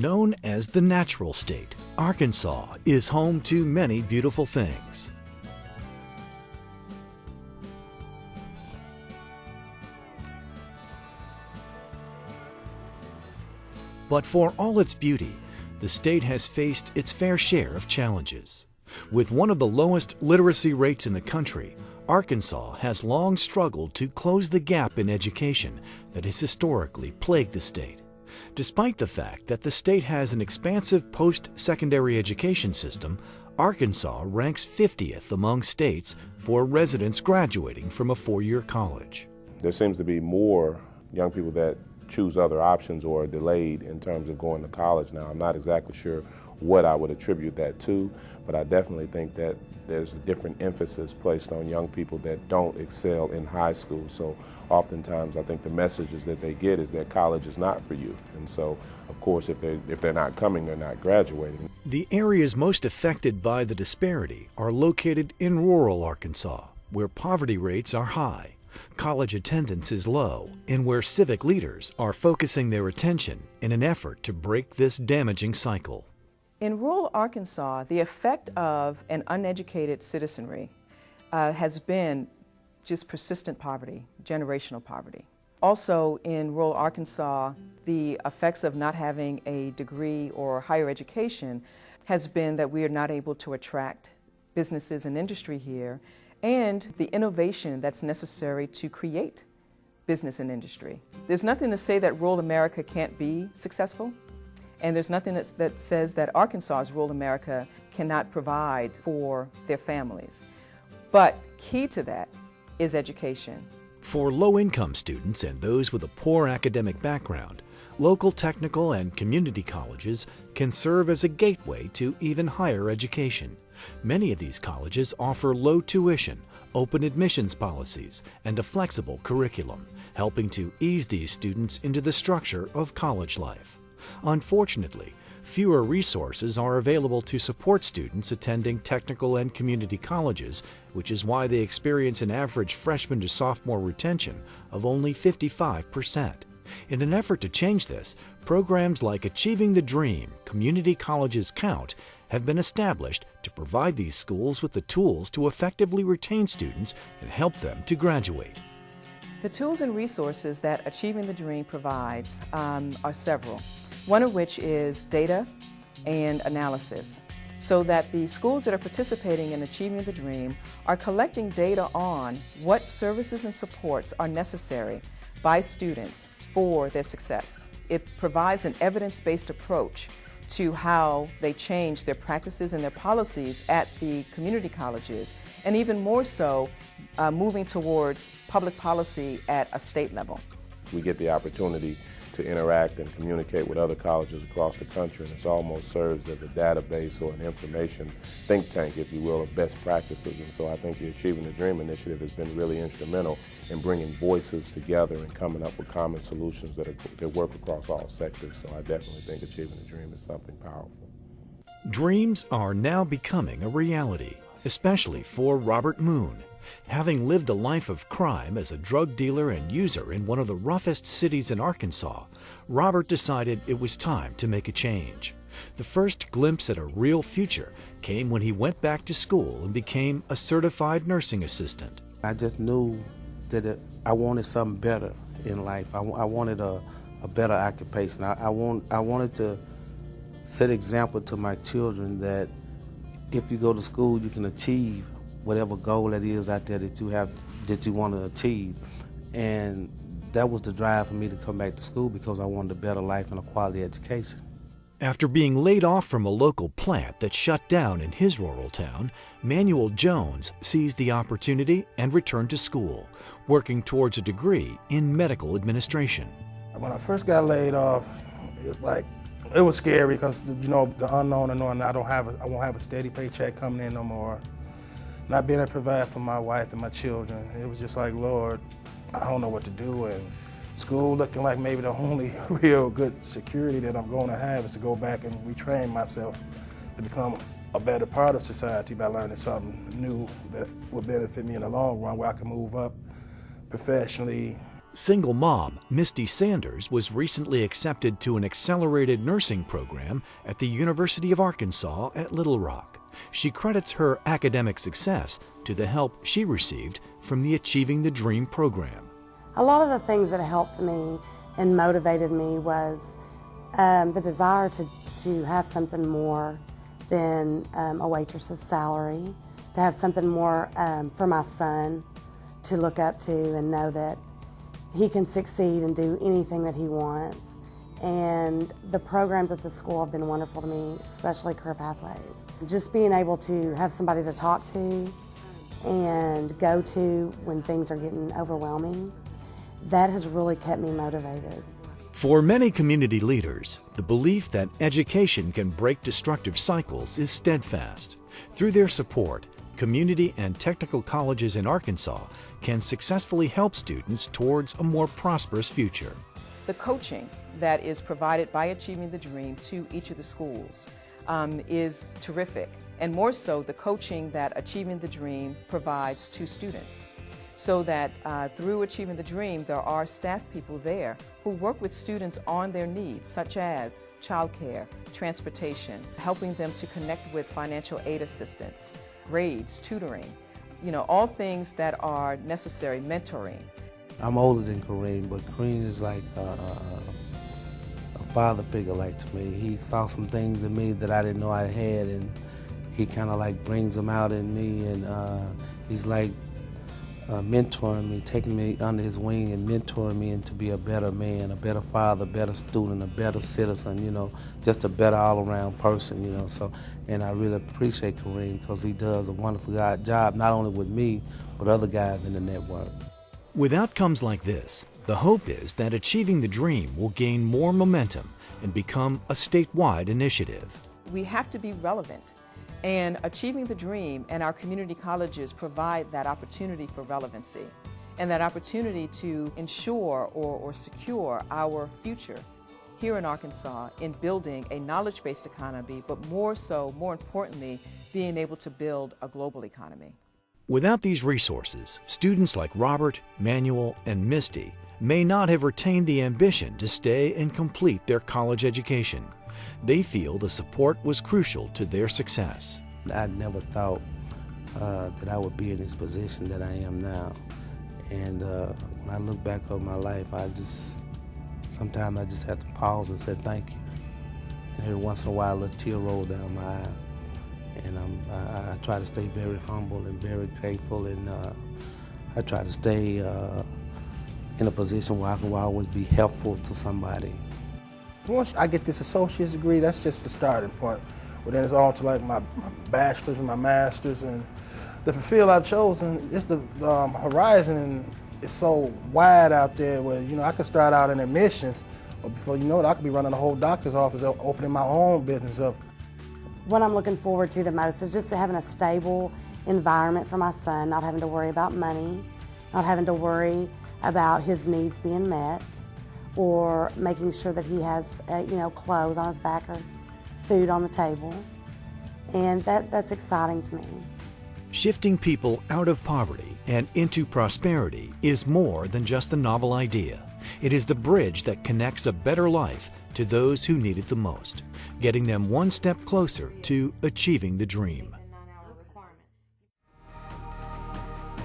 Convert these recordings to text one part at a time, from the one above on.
Known as the natural state, Arkansas is home to many beautiful things. But for all its beauty, the state has faced its fair share of challenges. With one of the lowest literacy rates in the country, Arkansas has long struggled to close the gap in education that has historically plagued the state. Despite the fact that the state has an expansive post-secondary education system, Arkansas ranks 50th among states for residents graduating from a four-year college. There seems to be more young people that choose other options or are delayed in terms of going to college now. I'm not exactly sure what I would attribute that to, but I definitely think that there's a different emphasis placed on young people that don't excel in high school. So oftentimes I think the messages that they get is that college is not for you. And so, of course, if they're not coming, they're not graduating. The areas most affected by the disparity are located in rural Arkansas, where poverty rates are high, college attendance is low, and where civic leaders are focusing their attention in an effort to break this damaging cycle. In rural Arkansas, the effect of an uneducated citizenry has been just persistent poverty, generational poverty. Also in rural Arkansas, the effects of not having a degree or higher education has been that we are not able to attract businesses and industry here, and the innovation that's necessary to create business and industry. There's nothing to say that rural America can't be successful. And there's nothing that says that Arkansas's rural America cannot provide for their families. But key to that is education. For low-income students and those with a poor academic background, local technical and community colleges can serve as a gateway to even higher education. Many of these colleges offer low tuition, open admissions policies, and a flexible curriculum, helping to ease these students into the structure of college life. Unfortunately, fewer resources are available to support students attending technical and community colleges, which is why they experience an average freshman to sophomore retention of only 55%. In an effort to change this, programs like Achieving the Dream, Community Colleges Count, have been established to provide these schools with the tools to effectively retain students and help them to graduate. The tools and resources that Achieving the Dream provides are several, one of which is data and analysis, so that the schools that are participating in Achieving the Dream are collecting data on what services and supports are necessary by students for their success. It provides an evidence-based approach to how they change their practices and their policies at the community colleges, and even more so, moving towards public policy at a state level. We get the opportunity to interact and communicate with other colleges across the country, and it almost serves as a database or an information think tank, if you will, of best practices. And so I think the Achieving the Dream initiative has been really instrumental in bringing voices together and coming up with common solutions that work across all sectors. So I definitely think Achieving the Dream is something powerful. Dreams are now becoming a reality, especially for Robert Moon. Having lived a life of crime as a drug dealer and user in one of the roughest cities in Arkansas, Robert decided it was time to make a change. The first glimpse at a real future came when he went back to school and became a certified nursing assistant. I just knew that I wanted something better in life. I wanted a better occupation. I wanted to set example to my children that if you go to school, you can achieve whatever goal that is out there that you want to achieve. And that was the drive for me to come back to school, because I wanted a better life and a quality education. After being laid off from a local plant that shut down in his rural town, Manuel Jones seized the opportunity and returned to school, working towards a degree in medical administration. When I first got laid off, it was scary, because the unknown and knowing I won't have a steady paycheck coming in no more. Not being able to provide for my wife and my children. It was just like, Lord, I don't know what to do. And school looking like maybe the only real good security that I'm going to have is to go back and retrain myself to become a better part of society by learning something new that would benefit me in the long run, where I can move up professionally. Single mom Misty Sanders was recently accepted to an accelerated nursing program at the University of Arkansas at Little Rock. She credits her academic success to the help she received from the Achieving the Dream program. A lot of the things that helped me and motivated me was the desire to have something more than a waitress's salary, to have something more for my son to look up to and know that he can succeed and do anything that he wants. And the programs at the school have been wonderful to me, especially Career Pathways. Just being able to have somebody to talk to and go to when things are getting overwhelming, that has really kept me motivated. For many community leaders, the belief that education can break destructive cycles is steadfast. Through their support, community and technical colleges in Arkansas can successfully help students towards a more prosperous future. The coaching that is provided by Achieving the Dream to each of the schools is terrific, and more so the coaching that Achieving the Dream provides to students. So that through Achieving the Dream, there are staff people there who work with students on their needs, such as childcare, transportation, helping them to connect with financial aid assistance, grades, tutoring, all things that are necessary, mentoring. I'm older than Kareem, but Kareem is like a father figure like to me. He saw some things in me that I didn't know I had, and he kind of like brings them out in me, and he's like mentoring me, taking me under his wing and mentoring me into be a better man, a better father, a better student, a better citizen, just a better all-around person, So, and I really appreciate Kareem because he does a wonderful job, not only with me, but other guys in the network. With outcomes like this, the hope is that Achieving the Dream will gain more momentum and become a statewide initiative. We have to be relevant. And Achieving the Dream and our community colleges provide that opportunity for relevancy and that opportunity to ensure or secure our future here in Arkansas in building a knowledge-based economy, but more importantly, being able to build a global economy. Without these resources, students like Robert, Manuel, and Misty may not have retained the ambition to stay and complete their college education. They feel the support was crucial to their success. I never thought that I would be in this position that I am now. And when I look back on my life, sometimes I just have to pause and say thank you. And every once in a while, a little tear rolls down my eye. And I try to stay very humble and very grateful, and I try to stay in a position where I can always be helpful to somebody. Once I get this associate's degree, that's just the starting point. But then it's on to like my bachelor's and my master's, and the field I've chosen is the horizon, and it's so wide out there where I could start out in admissions, but before you know it, I could be running a whole doctor's office, opening my own business up. What I'm looking forward to the most is just having a stable environment for my son, not having to worry about money, not having to worry about his needs being met, or making sure that he has, clothes on his back or food on the table. And that's exciting to me. Shifting people out of poverty and into prosperity is more than just a novel idea. It is the bridge that connects a better life to those who need it the most, getting them one step closer to achieving the dream.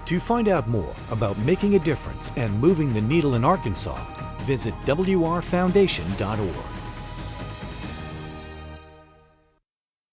To find out more about making a difference and moving the needle in Arkansas, visit wrfoundation.org.